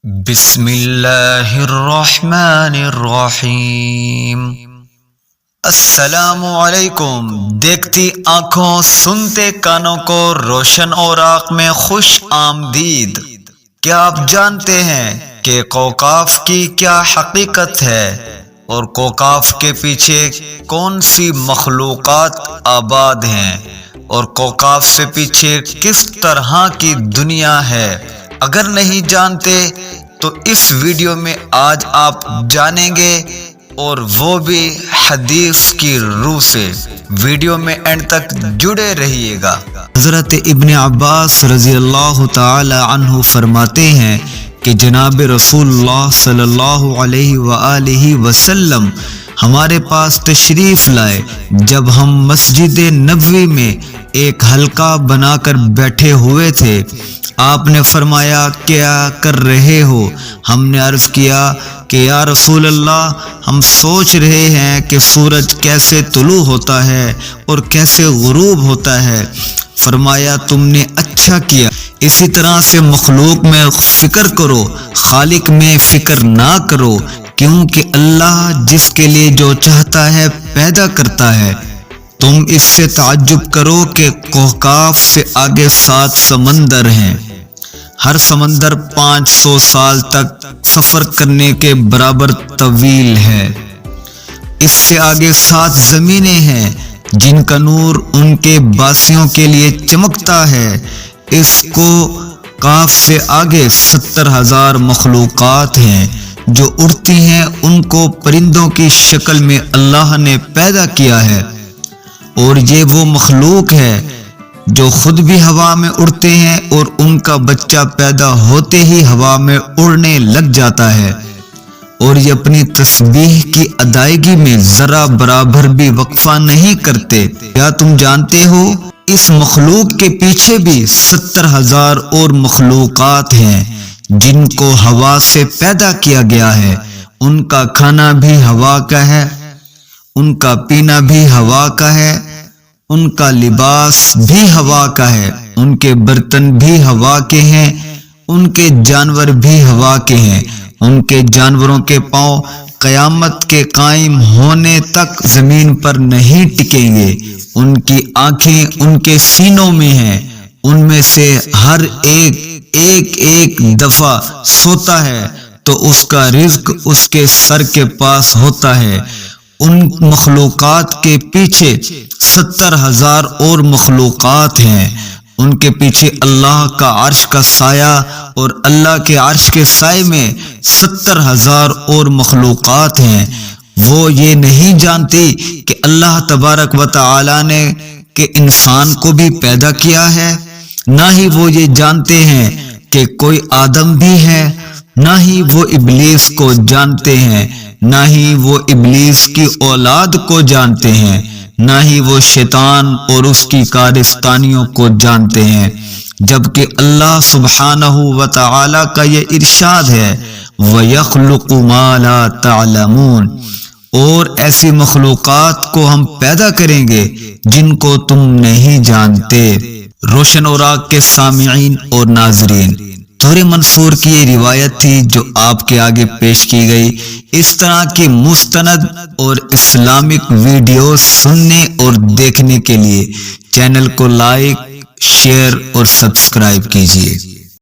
بسم اللہ الرحمن الرحیم۔ السلام علیکم۔ دیکھتی آنکھوں سنتے کانوں کو روشن اوراق میں خوش آمدید۔ کیا آپ جانتے ہیں کہ کوکاف کی کیا حقیقت ہے اور کوکاف کے پیچھے کون سی مخلوقات آباد ہیں اور کوکاف سے پیچھے کس طرح کی دنیا ہے؟ اگر نہیں جانتے تو اس ویڈیو میں آج آپ جانیں گے، اور وہ بھی حدیث کی روح سے۔ ویڈیو میں اینڈ تک جڑے رہیے گا۔ حضرت ابن عباس رضی اللہ تعالی عنہ فرماتے ہیں کہ جناب رسول اللہ صلی اللہ علیہ وآلہ وسلم ہمارے پاس تشریف لائے جب ہم مسجد نبوی میں ایک حلقہ بنا کر بیٹھے ہوئے تھے۔ آپ نے فرمایا کیا کر رہے ہو؟ ہم نے عرض کیا کہ یا رسول اللہ، ہم سوچ رہے ہیں کہ سورج کیسے طلوع ہوتا ہے اور کیسے غروب ہوتا ہے۔ فرمایا تم نے اچھا کیا، اسی طرح سے مخلوق میں فکر کرو، خالق میں فکر نہ کرو، کیونکہ اللہ جس کے لیے جو چاہتا ہے پیدا کرتا ہے۔ تم اس سے تعجب کرو کہ کوکاف سے آگے 7 سمندر ہیں، ہر سمندر 500 سال تک سفر کرنے کے برابر طویل ہے۔ اس سے آگے 7 زمینیں ہیں جن کا نور ان کے باسیوں کے لیے چمکتا ہے۔ اس کو کاف سے آگے 70,000 مخلوقات ہیں جو اڑتی ہیں، ان کو پرندوں کی شکل میں اللہ نے پیدا کیا ہے، اور یہ وہ مخلوق ہے جو خود بھی ہوا میں اڑتے ہیں اور ان کا بچہ پیدا ہوتے ہی ہوا میں اڑنے لگ جاتا ہے، اور یہ اپنی تسبیح کی ادائیگی میں ذرا برابر بھی وقفہ نہیں کرتے۔ کیا تم جانتے ہو اس مخلوق کے پیچھے بھی 70,000 اور مخلوقات ہیں جن کو ہوا سے پیدا کیا گیا ہے؟ ان کا کھانا بھی ہوا کا ہے، ان کا پینا بھی ہوا کا ہے، ان کا لباس بھی ہوا کا ہے، ان کے برتن بھی ہوا کے ہیں، ان کے جانور بھی ہوا کے ہیں۔ ان کے جانوروں کے پاؤں قیامت کے قائم ہونے تک زمین پر نہیں ٹکیں گے۔ ان کی آنکھیں ان کے سینوں میں ہیں، ان میں سے ہر ایک دفعہ سوتا ہے تو اس کا رزق اس کے سر کے پاس ہوتا ہے۔ ان مخلوقات کے پیچھے 70,000 اور مخلوقات ہیں، ان کے پیچھے اللہ کا عرش کا سایہ، اور اللہ کے عرش کے سائے میں 70,000 اور مخلوقات ہیں۔ وہ یہ نہیں جانتی کہ اللہ تبارک و تعالی نے کہ انسان کو بھی پیدا کیا ہے، نہ ہی وہ یہ جانتے ہیں کہ کوئی آدم بھی ہے، نہ ہی وہ ابلیس کو جانتے ہیں، نہ ہی وہ ابلیس کی اولاد کو جانتے ہیں، نہ ہی وہ شیطان اور اس کی کارستانیوں کو جانتے ہیں، جبکہ اللہ سبحانہ و تعالی کا یہ ارشاد ہے وَيَخْلُقُ مَا لَا تَعْلَمُونَ، اور ایسی مخلوقات کو ہم پیدا کریں گے جن کو تم نہیں جانتے۔ روشن اوراق کے سامعین اور ناظرین، دور منصور کی یہ روایت تھی جو آپ کے آگے پیش کی گئی۔ اس طرح کی مستند اور اسلامک ویڈیوز سننے اور دیکھنے کے لیے چینل کو لائک، شیئر اور سبسکرائب کیجیے۔